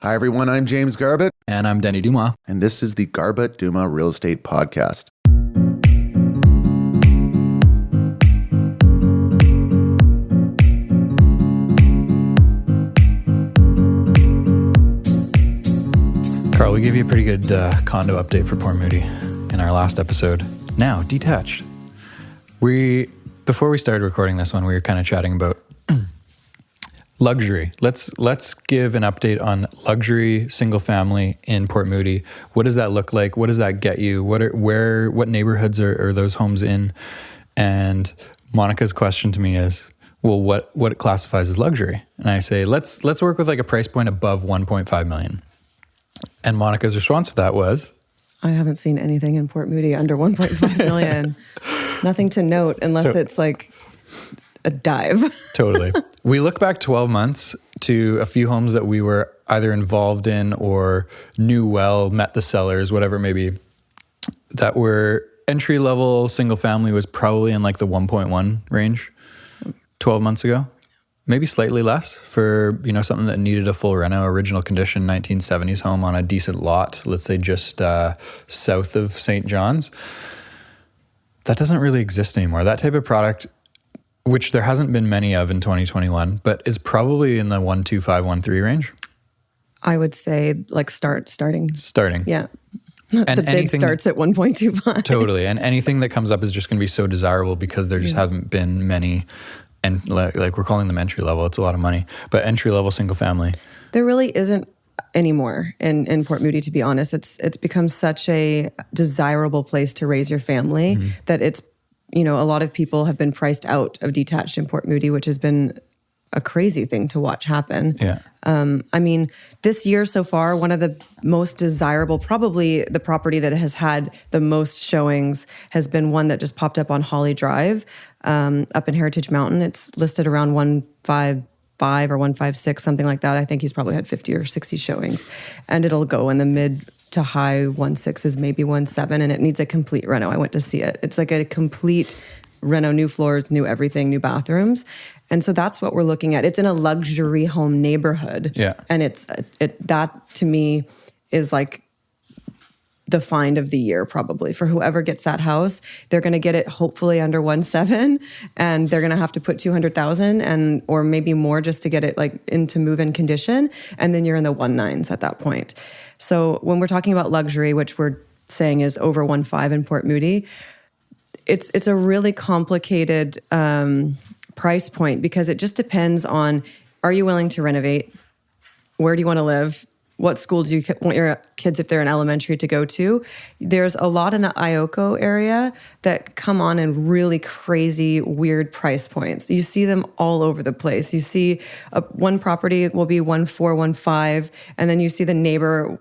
Hi, everyone. I'm James Garbutt. And I'm Denny Dumas. And this is the Garbutt Dumas Real Estate Podcast. Carl, we gave you a pretty good condo update for Port Moody in our last episode. Now, detached. Before we started recording this one, we were kind of chatting about luxury. Let's give an update on luxury single family in Port Moody. What does that look like? What does that get you? What neighborhoods are those homes in? And Monica's question to me is, well, what classifies as luxury? And I say, let's work with like a price point above 1.5 million. And Monica's response to that was, I haven't seen anything in Port Moody under 1.5 million. Nothing to note unless it's like a dive. Totally. We look back 12 months to a few homes that we were either involved in or knew well, met the sellers, whatever it may be, that were entry level single family was probably in like the 1.1 range 12 months ago. Maybe slightly less for, something that needed a full reno, original condition 1970s home on a decent lot, let's say just south of St. John's. That doesn't really exist anymore. That type of product, which there hasn't been many of in 2021, but is probably in the 1.25, 1.3 range. I would say like starting. Yeah. And the bid starts at 1.25. Totally. And anything that comes up is just going to be so desirable because there just haven't been many. And like we're calling them entry level. It's a lot of money. But entry level single family. There really isn't anymore in Port Moody, to be honest. It's become such a desirable place to raise your family that it's, a lot of people have been priced out of detached in Port Moody, which has been a crazy thing to watch happen. Yeah. This year so far, one of the most desirable, probably the property that has had the most showings has been one that just popped up on Holly Drive up in Heritage Mountain. It's listed around 155 or 156, something like that. I think he's probably had 50 or 60 showings. And it'll go in the mid to high 1.6s, maybe 1.7, and it needs a complete reno. I went to see it. It's like a complete reno, new floors, new everything, new bathrooms. And so that's what we're looking at. It's in a luxury home neighborhood. Yeah. And that to me is like the find of the year probably for whoever gets that house. They're going to get it hopefully under 1.7 and they're going to have to put 200,000 and or maybe more just to get it like into move-in condition. And then you're in the 1.9s at that point. So when we're talking about luxury, which we're saying is over 1.5 in Port Moody, it's a really complicated price point because it just depends on, are you willing to renovate? Where do you want to live? What school do you want your kids, if they're in elementary, to go to? There's a lot in the Ioko area that come on in really crazy, weird price points. You see them all over the place. You see one property will be 1.4, 1.5, and then you see the neighbor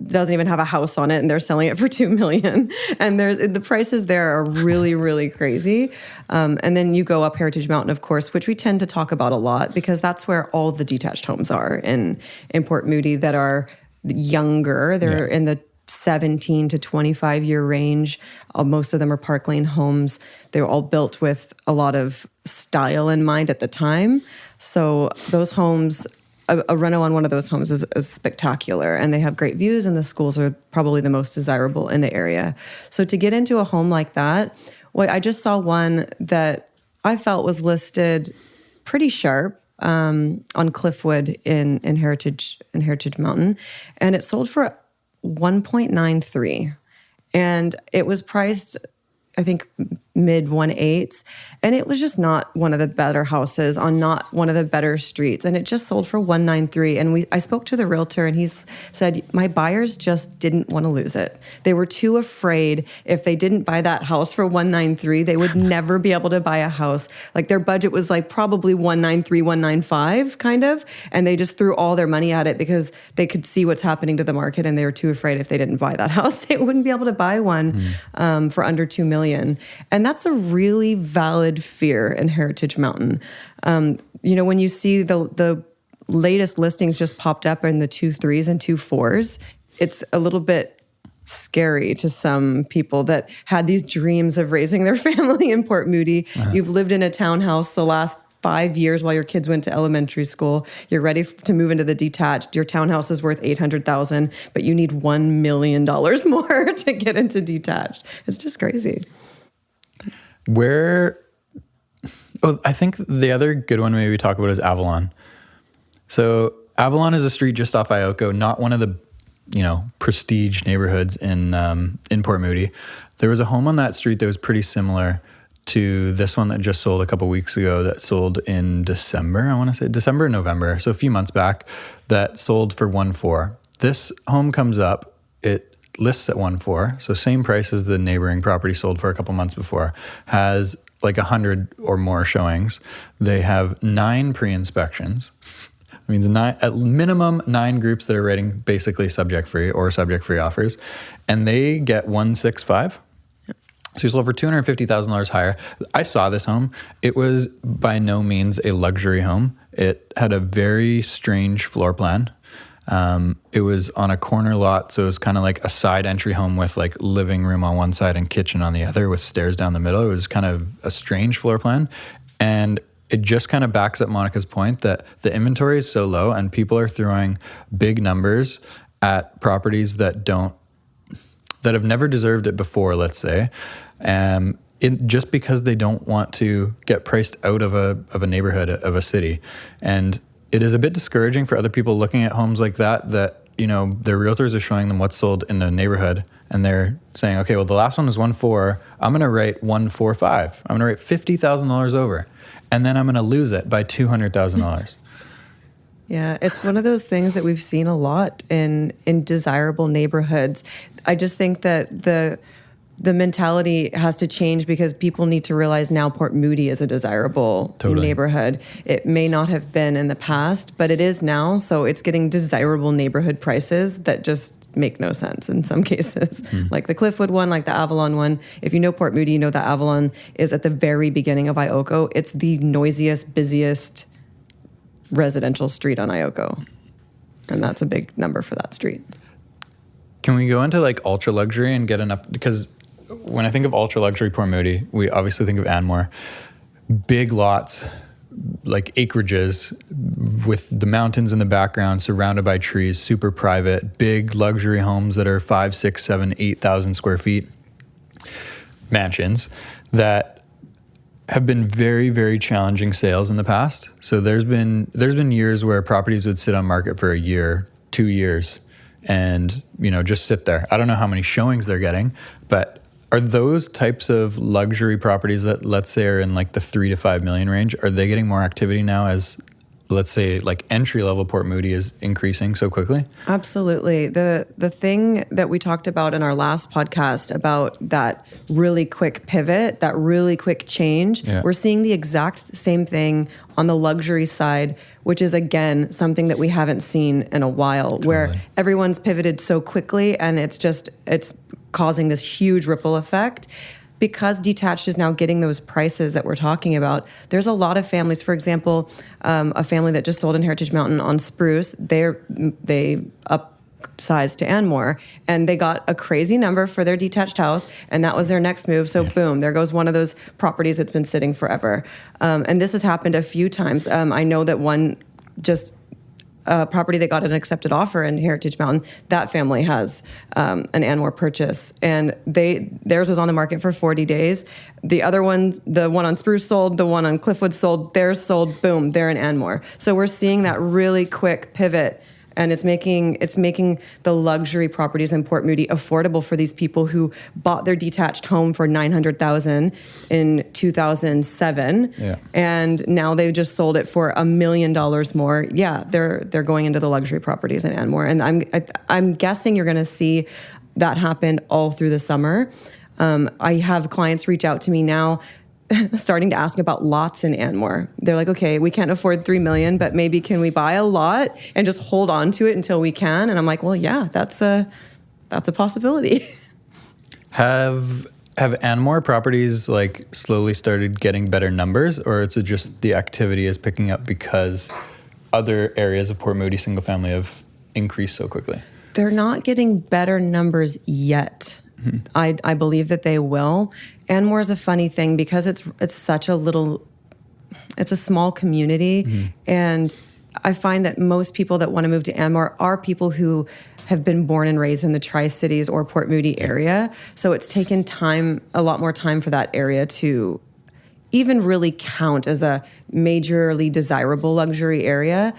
doesn't even have a house on it and they're selling it for 2 million. And the prices there are really, really crazy. And then you go up Heritage Mountain, of course, which we tend to talk about a lot because that's where all the detached homes are in Port Moody that are younger. They're in the 17 to 25 year range. Most of them are Park Lane homes. They're all built with a lot of style in mind at the time. So those homes, a reno on one of those homes is spectacular, and they have great views, and the schools are probably the most desirable in the area. So to get into a home like that, well, I just saw one that I felt was listed pretty sharp on Cliffwood in Heritage Mountain, and it sold for 1.93, and it was priced, I think, mid 1.8s. And it was just not one of the better houses on not one of the better streets. And it just sold for 1.93. And I spoke to the realtor and he said, my buyers just didn't want to lose it. They were too afraid if they didn't buy that house for 1.93, they would never be able to buy a house. Like their budget was like probably 1.93, 1.95 kind of. And they just threw all their money at it because they could see what's happening to the market. And they were too afraid if they didn't buy that house, they wouldn't be able to buy one for under 2 million. And that's a really valid fear in Heritage Mountain. When you see the latest listings just popped up in the 2.3s and 2.4s, it's a little bit scary to some people that had these dreams of raising their family in Port Moody. You've lived in a townhouse the last 5 years while your kids went to elementary school. You're ready to move into the detached. Your townhouse is worth $800,000, but you need $1 million more to get into detached. It's just crazy. I think the other good one maybe we talk about is Avalon. So Avalon is a street just off Ioko, not one of the, prestige neighborhoods in Port Moody. There was a home on that street that was pretty similar to this one that just sold a couple weeks ago, that sold in December, I want to say December, November. So a few months back, that sold for 1.4. This home comes up, it lists at 1.4. So same price as the neighboring property sold for a couple months before, has like 100 or more showings. They have 9 pre-inspections. It means at minimum 9 groups that are rating basically subject free or subject free offers, and they get 165. So you sold for $250,000 higher. I saw this home. It was by no means a luxury home. It had a very strange floor plan. It was on a corner lot, so it was kind of like a side entry home with like living room on one side and kitchen on the other with stairs down the middle. It was kind of a strange floor plan. And it just kind of backs up Monica's point that the inventory is so low and people are throwing big numbers at properties that have never deserved it before, let's say. Just because they don't want to get priced out of a neighborhood, of a city. And it is a bit discouraging for other people looking at homes like that, their realtors are showing them what's sold in the neighborhood and they're saying, okay, well, the last one was 1.4. I'm going to write 1.45. I'm going to write $50,000 over. And then I'm going to lose it by $200,000. Yeah, it's one of those things that we've seen a lot in desirable neighborhoods. I just think that the mentality has to change because people need to realize now Port Moody is a desirable neighborhood. It may not have been in the past, but it is now. So it's getting desirable neighborhood prices that just make no sense in some cases. Like the Cliffwood one, like the Avalon one. If you know Port Moody, you know that Avalon is at the very beginning of Ioko. It's the noisiest, busiest residential street on Ioko. And that's a big number for that street. Can we go into like ultra luxury and get because when I think of ultra luxury Port Moody, we obviously think of Anmore. Big lots, like acreages with the mountains in the background, surrounded by trees, super private, big luxury homes that are 5, 6, 7, 8,000 square feet, mansions that have been very, very challenging sales in the past. So there's been years where properties would sit on market for a year, 2 years, and just sit there. I don't know how many showings they're getting, but are those types of luxury properties that, let's say, are in like the 3 to 5 million range, are they getting more activity now as, let's say, like entry level Port Moody is increasing so quickly? Absolutely. The thing that we talked about in our last podcast about that really quick pivot, that really quick change, we're seeing the exact same thing on the luxury side, which is, again, something that we haven't seen in a while, where everyone's pivoted so quickly and it's causing this huge ripple effect. Because detached is now getting those prices that we're talking about, there's a lot of families. For example, a family that just sold in Heritage Mountain on Spruce, they upsized to Anmore, and they got a crazy number for their detached house, and that was their next move. So boom, there goes one of those properties that's been sitting forever. And this has happened a few times. I know that one just property that got an accepted offer in Heritage Mountain, that family has an Anmore purchase, and theirs was on the market for 40 days. The other one, the one on Spruce sold, the one on Cliffwood sold, theirs sold, boom, they're in Anmore. So we're seeing that really quick pivot, and it's making the luxury properties in Port Moody affordable for these people who bought their detached home for $900,000 in 2007, and now they've just sold it for $1 million more. Yeah, they're going into the luxury properties in Anmore, and I'm guessing you're going to see that happen all through the summer. I have clients reach out to me now, starting to ask about lots in Anmore. They're like, okay, we can't afford $3 million, but maybe can we buy a lot and just hold on to it until we can? And I'm like, well, yeah, that's a possibility. Have Anmore properties like slowly started getting better numbers, or is it just the activity is picking up because other areas of Port Moody single family have increased so quickly? They're not getting better numbers yet. I believe that they will. Anmore is a funny thing because it's such a little, it's a small community. And I find that most people that want to move to Anmore are people who have been born and raised in the Tri-Cities or Port Moody area. So it's taken time, a lot more time for that area to even really count as a majorly desirable luxury area.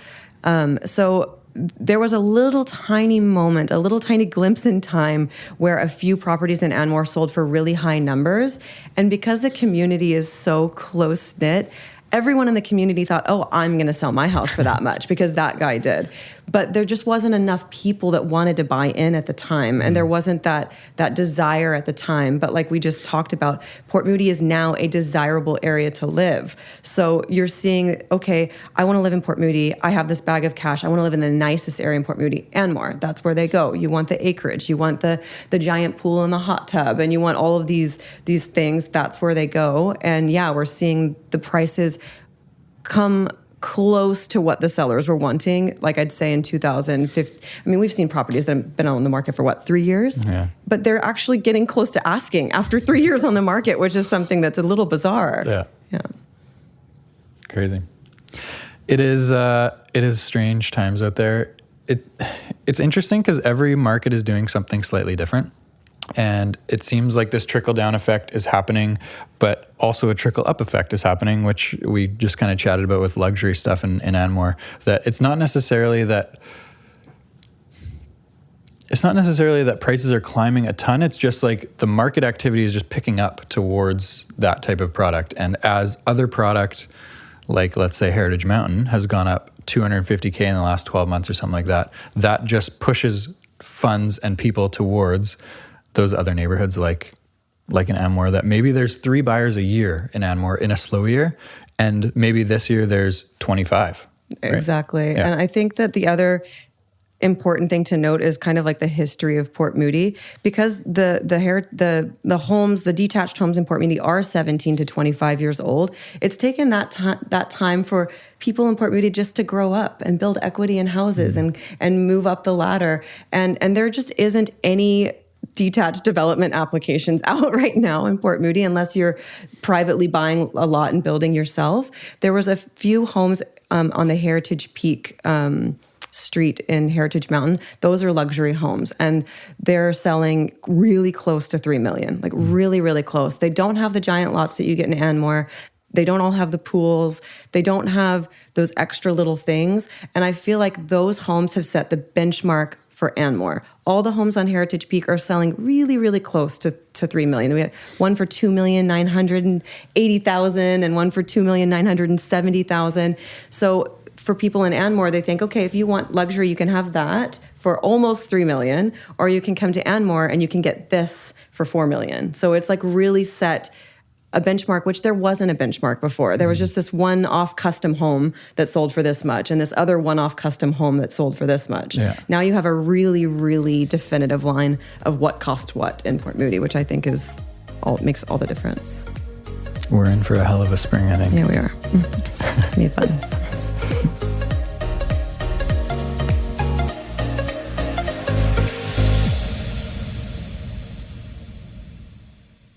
So there was a little tiny moment, a little tiny glimpse in time where a few properties in Anmore sold for really high numbers. And because the community is so close-knit, everyone in the community thought, oh, I'm going to sell my house for that much because that guy did. But there just wasn't enough people that wanted to buy in at the time. And there wasn't that desire at the time. But like we just talked about, Port Moody is now a desirable area to live. So you're seeing, okay, I want to live in Port Moody. I have this bag of cash. I want to live in the nicest area in Port Moody. Anmore, that's where they go. You want the acreage. You want the giant pool and the hot tub. And you want all of these things. That's where they go. And yeah, we're seeing the prices come close to what the sellers were wanting. Like I'd say in 2015, I mean, we've seen properties that have been on the market for 3 years? Yeah. But they're actually getting close to asking after 3 years on the market, which is something that's a little bizarre. Yeah. Crazy. It is strange times out there. It's interesting because every market is doing something slightly different. And it seems like this trickle-down effect is happening, but also a trickle-up effect is happening, which we just kind of chatted about with luxury stuff in Anmore, that it's not necessarily that prices are climbing a ton. It's just like the market activity is just picking up towards that type of product. And as other product, like let's say Heritage Mountain, has gone up $250K in the last 12 months or something like that, that just pushes funds and people towards those other neighborhoods like in Anmore, that maybe there's 3 buyers a year in Anmore in a slow year, and maybe this year there's 25. Right? Exactly. Yeah. And I think that the other important thing to note is kind of like the history of Port Moody, because the homes, the detached homes in Port Moody are 17 to 25 years old. It's taken that time for people in Port Moody just to grow up and build equity in houses and move up the ladder. And there just isn't any detached development applications out right now in Port Moody unless you're privately buying a lot and building yourself. There was a few homes on the Heritage Peak street in Heritage Mountain. Those are luxury homes, and they're selling really close to $3 million, like really, really close. They don't have the giant lots that you get in Anmore. They don't all have the pools. They don't have those extra little things. And I feel like those homes have set the benchmark for Anmore. All the homes on Heritage Peak are selling really, really close to $3 million. We had one for $2,980,000 and one for $2,970,000. So for people in Anmore, they think, okay, if you want luxury, you can have that for almost $3 million, or you can come to Anmore and you can get this for $4 million. So it's like really set a benchmark, which there wasn't a benchmark before. There was just this one-off custom home that sold for this much, and this other one-off custom home that sold for this much. Yeah. Now you have a really, really definitive line of what cost what in Port Moody, which I think makes all the difference. We're in for a hell of a spring, I think. Yeah, we are. It's gonna be fun.